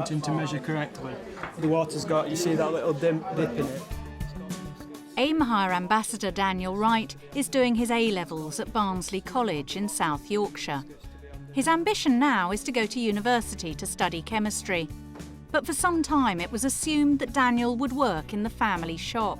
wanting to measure correctly. The water's got, you see that little dip in it. Aim Higher Ambassador Daniel Wright is doing his A-levels at Barnsley College in South Yorkshire. His ambition now is to go to university to study chemistry. But for some time it was assumed that Daniel would work in the family shop.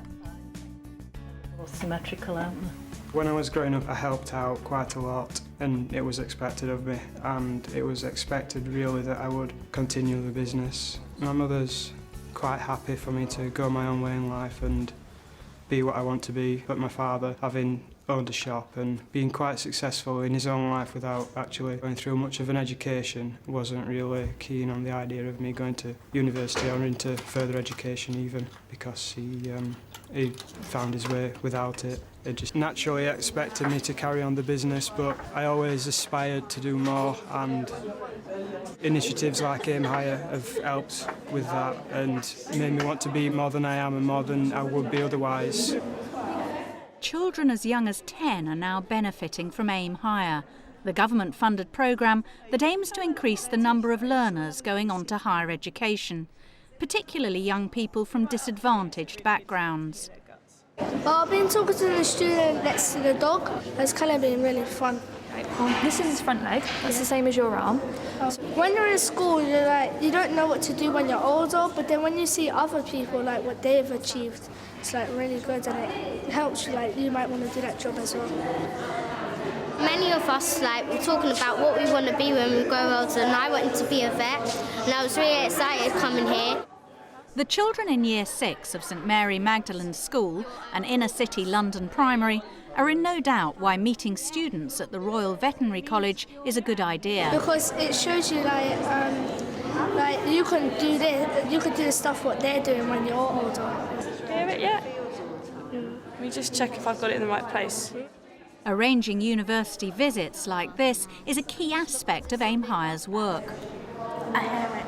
All symmetrical, aren't they? When I was growing up, I helped out quite a lot, and it was expected of me, and it was expected really that I would continue the business. My mother's quite happy for me to go my own way in life and be what I want to be, but my father, having owned a shop and being quite successful in his own life without actually going through much of an education, wasn't really keen on the idea of me going to university or into further education even, because he found his way without it. It just naturally expected me to carry on the business, but I always aspired to do more, and initiatives like Aim Higher have helped with that and made me want to be more than I am and more than I would be otherwise. Children as young as 10 are now benefiting from Aim Higher, the government-funded programme that aims to increase the number of learners going on to higher education, particularly young people from disadvantaged backgrounds. Well, I've been talking to the student next to the dog. It's kind of been really fun. This is his front leg. It's the same as your arm. When you're in school, you don't know what to do when you're older, but then when you see other people, like what they've achieved, it's like really good, and it helps you, like you might want to do that job as well. Many of us were talking about what we want to be when we grow older, and I wanted to be a vet, and I was really excited coming here. The children in Year 6 of St Mary Magdalene's School, an inner-city London primary, are in no doubt why meeting students at the Royal Veterinary College is a good idea. Because it shows you like you can do this, you can do the stuff what they're doing when you're older. Hear it yet? Let me just check if I've got it in the right place. Arranging university visits like this is a key aspect of Aim Higher's work. I hear it.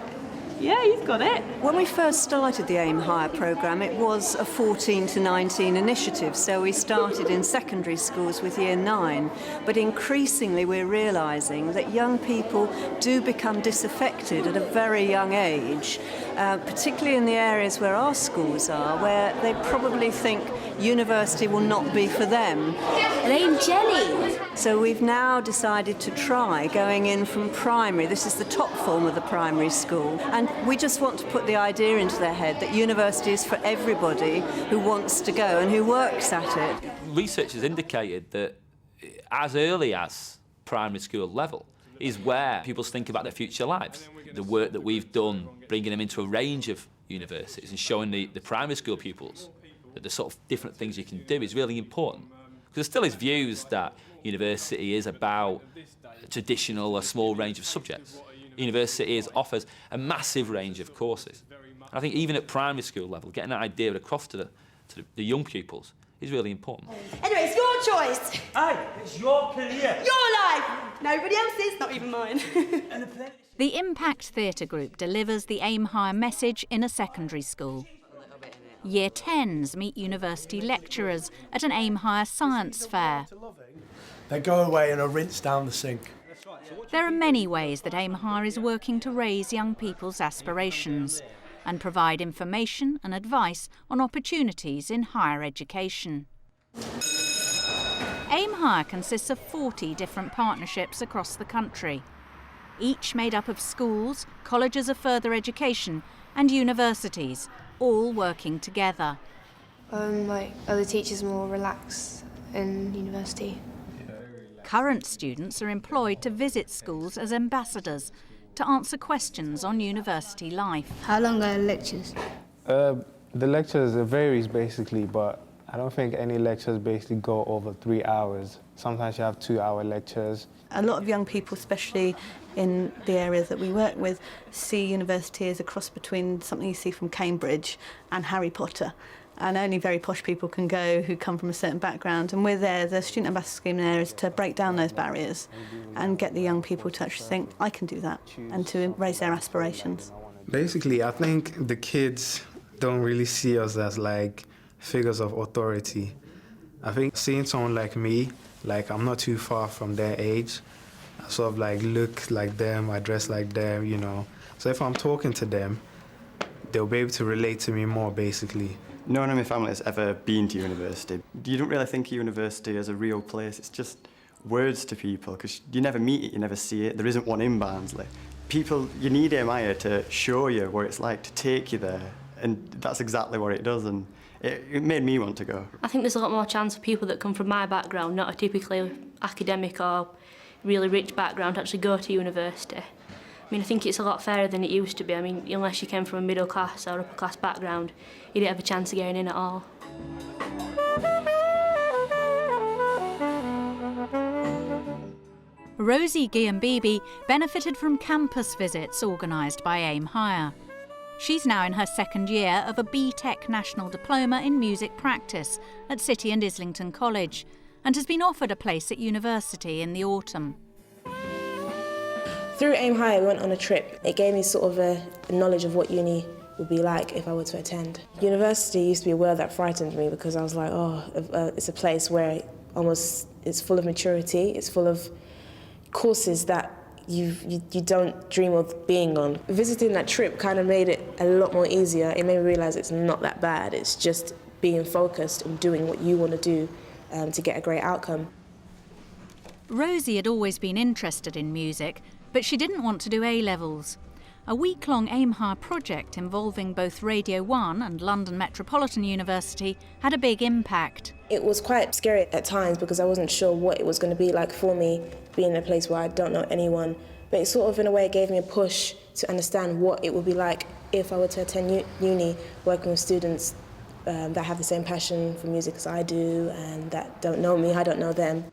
Yeah, you've got it. When we first started the Aim Higher programme, it was a 14 to 19 initiative, so we started in secondary schools with Year 9. But increasingly we're realising that young people do become disaffected at a very young age, particularly in the areas where our schools are, where they probably think university will not be for them. Lame jelly. So we've now decided to try going in from primary. This is the top form of the primary school, and we just want to put the idea into their head that university is for everybody who wants to go and who works at it. Research has indicated that as early as primary school level is where people think about their future lives. The work that we've done, bringing them into a range of universities and showing the primary school pupils that the sort of different things you can do is really important. Because there still is views that university is about a traditional or small range of subjects. University offers a massive range of courses. And I think even at primary school level, getting that idea across to the young pupils is really important. Anyway, it's your choice. Hey, it's your career. Your life. Nobody else's, not even mine. The Impact Theatre Group delivers the Aim Higher message in a secondary school. Year 10s meet university lecturers at an Aim Higher science fair. They go away and are rinsed down the sink. There are many ways that Aim Higher is working to raise young people's aspirations and provide information and advice on opportunities in higher education. Aim Higher consists of 40 different partnerships across the country, each made up of schools, colleges of further education and universities, all working together. Like other teachers more relaxed in university. Current students are employed to visit schools as ambassadors to answer questions on university life. How long are lectures? The lectures varies basically, but I don't think any lectures basically go over 3 hours. Sometimes you have 2-hour lectures. A lot of young people, especially in the areas that we work with, see university as a cross between something you see from Cambridge and Harry Potter. And only very posh people can go who come from a certain background. And we're there, the Student Ambassador Scheme there is to break down those barriers and get the young people to actually think, I can do that, and to raise their aspirations. Basically, I think the kids don't really see us as like figures of authority. I think seeing someone like me, like I'm not too far from their age, I sort of like look like them, I dress like them, you know. So if I'm talking to them, they'll be able to relate to me more, basically. No one in my family has ever been to university. You don't really think of university as a real place. It's just words to people, because you never meet it, you never see it. There isn't one in Barnsley. People, you need AIM Higher to show you what it's like, to take you there, and that's exactly what it does, and it made me want to go. I think there's a lot more chance for people that come from my background, not a typically academic or really rich background, to actually go to university. I mean, I think it's a lot fairer than it used to be. I mean, unless you came from a middle class or upper class background, you didn't have a chance of getting in at all. Rosie Guillen-Beebe benefited from campus visits organised by AIM Higher. She's now in her second year of a BTEC National Diploma in Music Practice at City and Islington College, and has been offered a place at university in the autumn. Through AIM Higher, we went on a trip. It gave me sort of a knowledge of what uni would be like if I were to attend. University used to be a word that frightened me, because I was like, it's a place where it's full of maturity, it's full of courses that you don't dream of being on. Visiting that trip kind of made it a lot more easier. It made me realise it's not that bad. It's just being focused and doing what you want to do to get a great outcome. Rosie had always been interested in music, but she didn't want to do A-levels. A week-long AIM Higher project involving both Radio 1 and London Metropolitan University had a big impact. It was quite scary at times, because I wasn't sure what it was going to be like for me, being in a place where I don't know anyone. But it sort of, in a way, gave me a push to understand what it would be like if I were to attend uni, working with students that have the same passion for music as I do, and that don't know me, I don't know them.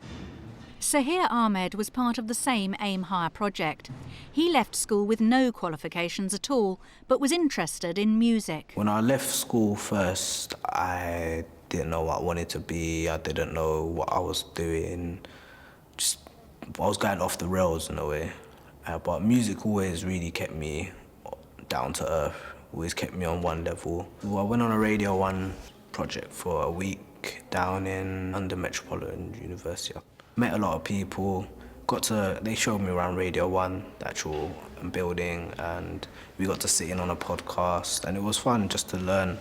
Sahir Ahmed was part of the same AIM Higher project. He left school with no qualifications at all, but was interested in music. When I left school first, I didn't know what I wanted to be. I didn't know what I was doing. I was going off the rails in a way. But music always really kept me down to earth, always kept me on one level. I went on a Radio 1 project for a week down in London Metropolitan University. Met a lot of people, they showed me around Radio 1, the actual building, and we got to sit in on a podcast, and it was fun just to learn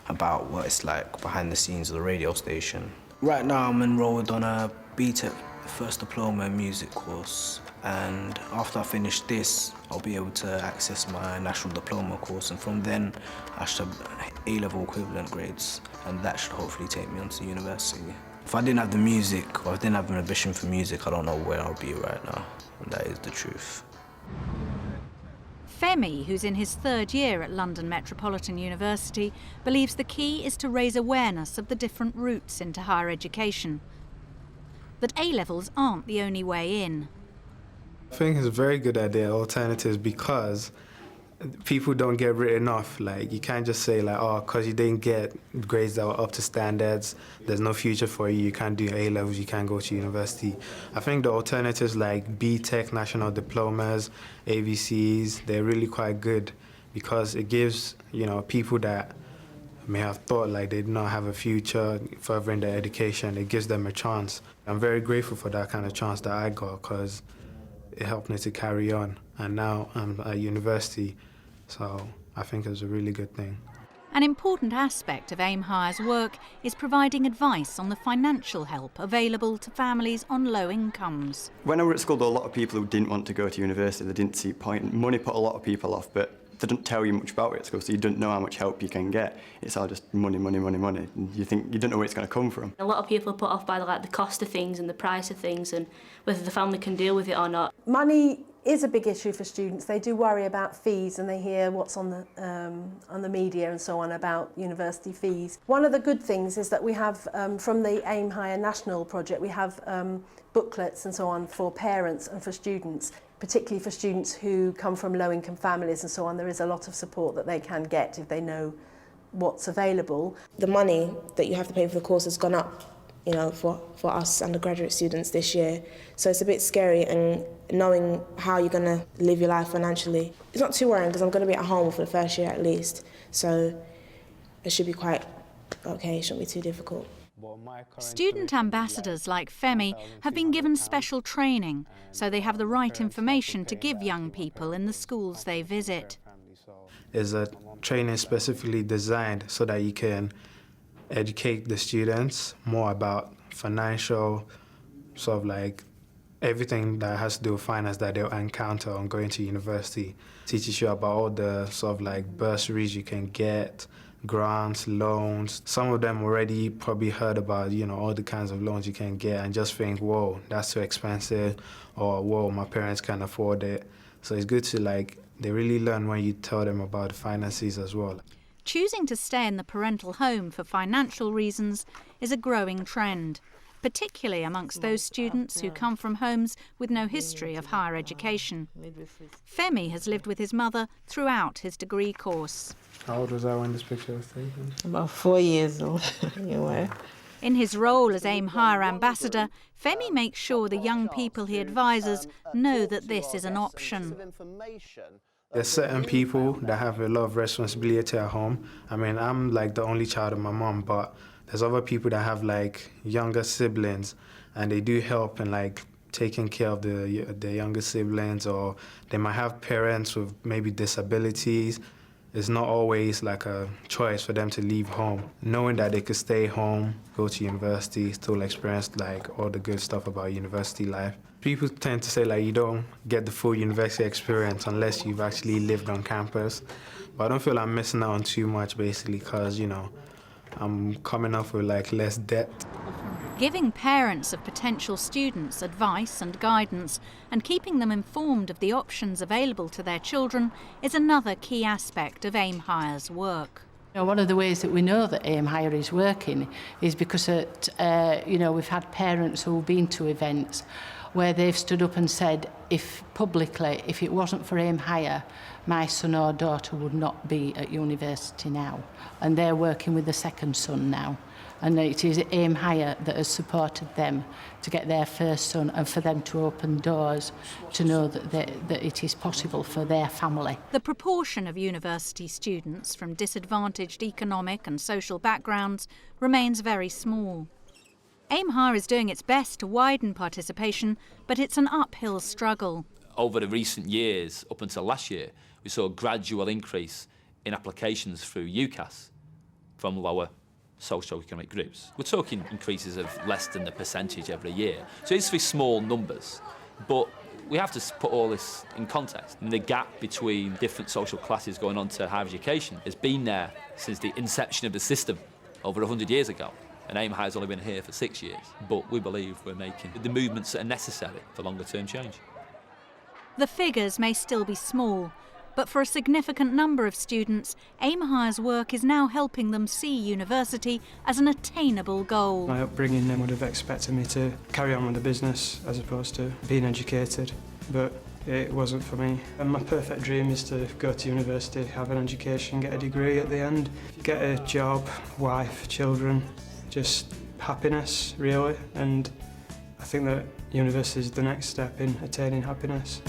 about what it's like behind the scenes of the radio station. Right now I'm enrolled on a BTEC First Diploma in Music course, and after I finish this, I'll be able to access my National Diploma course, and from then I should have A-level equivalent grades, and that should hopefully take me onto university. If I didn't have the music, or I didn't have an ambition for music, I don't know where I'll be right now, and that is the truth. Femi, who's in his third year at London Metropolitan University, believes the key is to raise awareness of the different routes into higher education. That A-levels aren't the only way in. I think it's a very good idea, alternatives, because people don't get written off. Like, you can't just say like, oh, because you didn't get grades that were up to standards, there's no future for you, you can't do A-levels, you can't go to university. I think the alternatives like BTEC National Diplomas, AVCs, they're really quite good, because it gives, people that may have thought like they did not have a future further in their education, it gives them a chance. I'm very grateful for that kind of chance that I got, because it helped me to carry on. And now I'm at university, so I think it's a really good thing. An important aspect of AIM Higher's work is providing advice on the financial help available to families on low incomes. When I was at school, there were a lot of people who didn't want to go to university, they didn't see point. Money put a lot of people off, but they don't tell you much about it at school, so you don't know how much help you can get. It's all just money, money, money, money. And you don't know where it's going to come from. A lot of people are put off by the cost of things and the price of things, and whether the family can deal with it or not. Money is a big issue for students. They do worry about fees, and they hear what's on the media and so on about university fees. One of the good things is that we have, from the AIM Higher National project, we have booklets and so on for parents and for students, particularly for students who come from low-income families and so on. There is a lot of support that they can get if they know what's available. The money that you have to pay for the course has gone up, for us undergraduate students this year. So it's a bit scary, and knowing how you're going to live your life financially. It's not too worrying, because I'm going to be at home for the first year at least. So it should be quite okay, it shouldn't be too difficult. Student ambassadors like Femi have been given special training, so they have the right information to give young people in the schools they visit. It's a training specifically designed so that you can educate the students more about financial, sort of like everything that has to do with finance that they'll encounter on going to university. Teaches you about all the sort of like bursaries you can get, grants, loans. Some of them already probably heard about, you know, all the kinds of loans you can get and just think, whoa, that's too expensive, or whoa, my parents can't afford it. So it's good to they really learn when you tell them about the finances as well. Choosing to stay in the parental home for financial reasons is a growing trend, particularly amongst those students who come from homes with no history of higher education. Femi has lived with his mother throughout his degree course. How old was I when this picture was taken? About 4 years old. Anyway. In his role as AIM Higher ambassador, Femi makes sure the young people he advises know that this is an option. There's certain people that have a lot of responsibility at home. I mean, I'm the only child of my mom, but there's other people that have younger siblings, and they do help in taking care of the younger siblings, or they might have parents with maybe disabilities. It's not always a choice for them to leave home. Knowing that they could stay home, go to university, still experience all the good stuff about university life. People tend to say you don't get the full university experience unless you've actually lived on campus. But I don't feel I'm missing out on too much basically because, I'm coming off with less debt. Giving parents of potential students advice and guidance and keeping them informed of the options available to their children is another key aspect of AIM Higher's work. One of the ways that we know that AIM Higher is working is because we've had parents who've been to events where they've stood up and said, if it wasn't for AIM Higher, my son or daughter would not be at university now. And they're working with the second son now. And it is AIM Higher that has supported them to get their first son and for them to open doors to know that it is possible for their family. The proportion of university students from disadvantaged economic and social backgrounds remains very small. AIM Higher is doing its best to widen participation, but it's an uphill struggle. Over the recent years, up until last year, we saw a gradual increase in applications through UCAS from lower socio-economic groups. We're talking increases of less than the percentage every year. So it's very small numbers, but we have to put all this in context. And the gap between different social classes going on to higher education has been there since the inception of the system over 100 years ago. And AIM Higher's only been here for 6 years, but we believe we're making the movements that are necessary for longer-term change. The figures may still be small, but for a significant number of students, AIM Higher's work is now helping them see university as an attainable goal. My upbringing then would have expected me to carry on with the business as opposed to being educated, but it wasn't for me. And my perfect dream is to go to university, have an education, get a degree at the end, get a job, wife, children, just happiness really, and I think that university is the next step in attaining happiness.